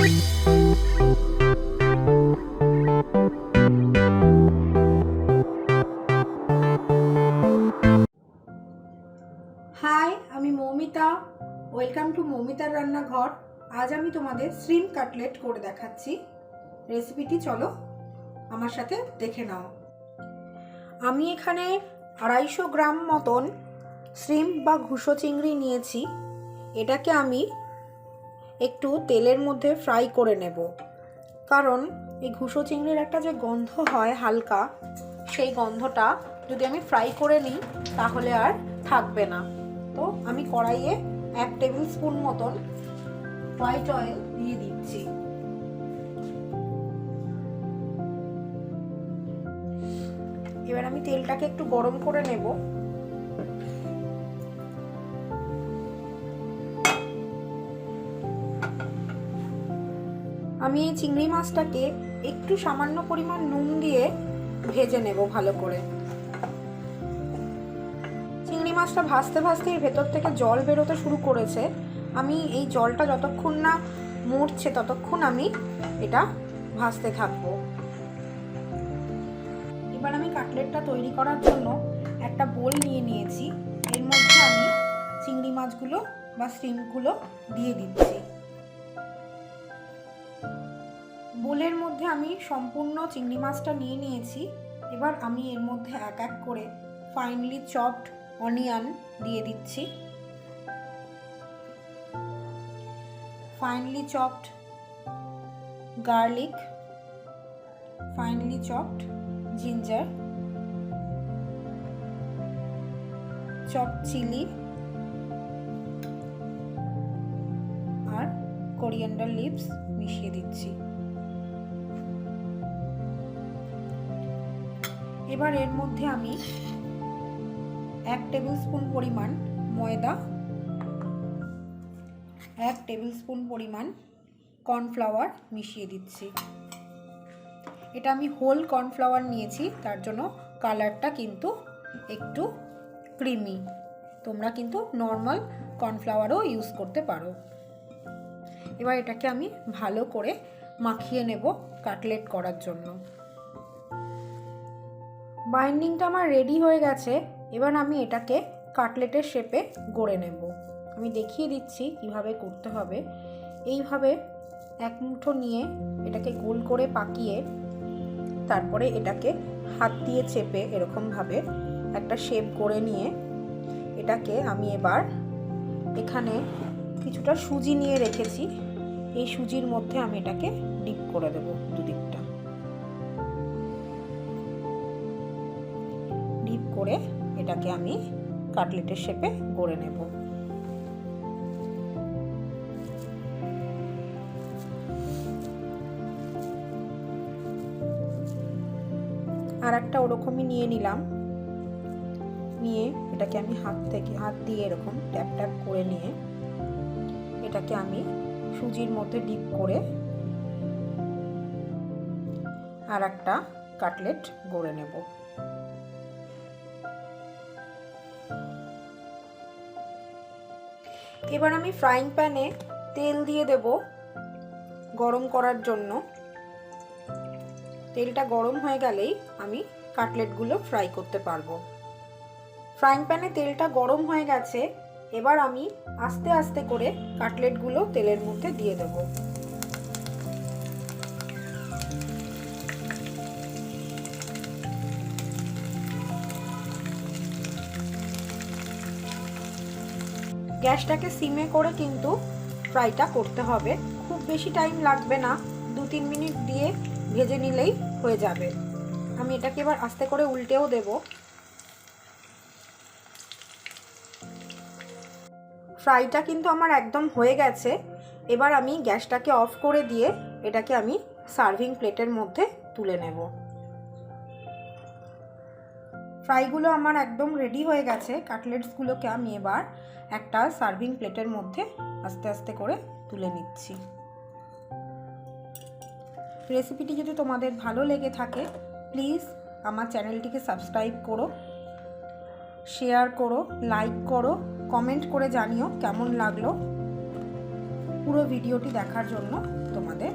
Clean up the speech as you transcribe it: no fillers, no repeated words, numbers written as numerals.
High, আমি Moumita. Welcome to মৌমিতার রান্নাঘর। আজ আমি তোমাদের শ্রিম কাটলেট করে দেখাচ্ছি। রেসিপিটি চলো আমার সাথে দেখে নাও। আমি এখানে 250 গ্রাম মতন শ্রিম বা ঘুষো চিংড়ি নিয়েছি। এটাকে আমি একটু তেলের মধ্যে ফ্রাই করে নেব, কারণ এই ঘুষো চিংড়ির একটা যে গন্ধ হয় হালকা, সেই গন্ধটা যদি আমি ফ্রাই করে নিই তাহলে আর থাকবে না। তো আমি কড়াইয়ে 1 টেবিল স্পুন মতন হোয়াইট অয়েল দিয়ে দিচ্ছি। এবার আমি তেলটাকে একটু গরম করে নেব। আমি এই চিংড়ি মাছটাকে একটু সামান্য পরিমাণ নুন দিয়ে ভেজে নেব ভালো করে। চিংড়ি মাছটা ভাজতে ভাজতে এর ভেতর থেকে জল বেরোতে শুরু করেছে। আমি এই জলটা যতক্ষণ না মরছে ততক্ষণ আমি এটা ভাজতে থাকবো। এবার আমি কাটলেটটা তৈরি করার জন্য একটা বোল নিয়ে নিয়েছি। এর মধ্যে আমি চিংড়ি মাছগুলো বা শ্রিম্পগুলো দিয়ে দিচ্ছি। বোলের মধ্যে আমি সম্পূর্ণ চিংড়ি মাছটা নিয়ে নিয়েছি। এবার আমি এর মধ্যে এক এক করে ফাইনলি চপড অনিয়ন দিয়ে দিচ্ছি, finely chopped garlic, finely chopped ginger, chopped chilli আর কোরিয়ান্ডার লিভস মিশিয়ে দিচ্ছি। এবার এর মধ্যে আমি 1 টেবিল স্পুন পরিমাণ ময়দা, 1 টেবিল স্পুন পরিমাণ কর্নফ্লাওয়ার মিশিয়ে দিচ্ছি। এটা আমি হোল কর্নফ্লাওয়ার নিয়েছি, তার জন্য কালারটা কিন্তু একটু ক্রিমি। তোমরা কিন্তু নর্মাল কর্নফ্লাওয়ারও ইউজ করতে পারো। এবার এটাকে আমি ভালো করে মাখিয়ে নেব কাটলেট করার জন্য। বাইন্ডিংটা আমার রেডি হয়ে গেছে। এবার আমি এটাকে কাটলেটের শেপে গড়ে নেব। আমি দেখিয়ে দিচ্ছি কিভাবে করতে হবে। এইভাবে এক মুঠো নিয়ে এটাকে গোল করে পাকিয়ে তারপরে এটাকে হাত দিয়ে চেপে এরকমভাবে একটা শেপ করে নিয়ে এটাকে আমি এবার এখানে কিছুটা সুজি নিয়ে রেখেছি। এই সুজির মধ্যে আমি এটাকে ডিপ করে দেব। দুদিকটা ডিপ করে এটাকে আমি কাটলেটের শেপে গড়ে নেব। আর একটা ওরকমই নিয়ে নিলাম। নিয়ে এটাকে আমি হাত দিয়ে এরকম ট্যাপ ট্যাপ করে নিয়ে এটাকে আমি সুজির মধ্যে ডিপ করে আর একটা কাটলেট গড়ে নেব। এবার আমি ফ্রাইং প্যানে তেল দিয়ে দেব গরম করার জন্য। তেলটা গরম হয়ে গেলেই আমি কাটলেটগুলো ফ্রাই করতে পারবো। ফ্রাইং প্যানে তেলটা গরম হয়ে গেছে। এবার আমি আস্তে আস্তে করে কাটলেটগুলো তেলের মধ্যে দিয়ে দেব। গ্যাসটাকে সিমে করে কিন্তু ফ্রাইটা করতে হবে। খুব বেশি টাইম লাগবে না, 2-3 মিনিট দিয়ে ভেজে নিলেই হয়ে যাবে। আমি এটাকে এবার আস্তে করে উল্টেও দেব। ফ্রাইটা কিন্তু আমার একদম হয়ে গেছে। এবার আমি গ্যাসটাকে অফ করে দিয়ে এটাকে আমি সার্ভিং প্লেটের মধ্যে তুলে নেব। ফ্রাইগুলো আমার একদম রেডি হয়ে গেছে। কাটলেটসগুলোকে আমি এবার একটা সার্ভিং প্লেটের মধ্যে আস্তে আস্তে করে তুলে নিচ্ছি। রেসিপিটি যদি তোমাদের ভালো লেগে থাকে প্লিজ আমার চ্যানেলটিকে সাবস্ক্রাইব করো, শেয়ার করো, লাইক করো, কমেন্ট করে জানিও কেমন লাগলো। পুরো ভিডিওটি দেখার জন্য তোমাদের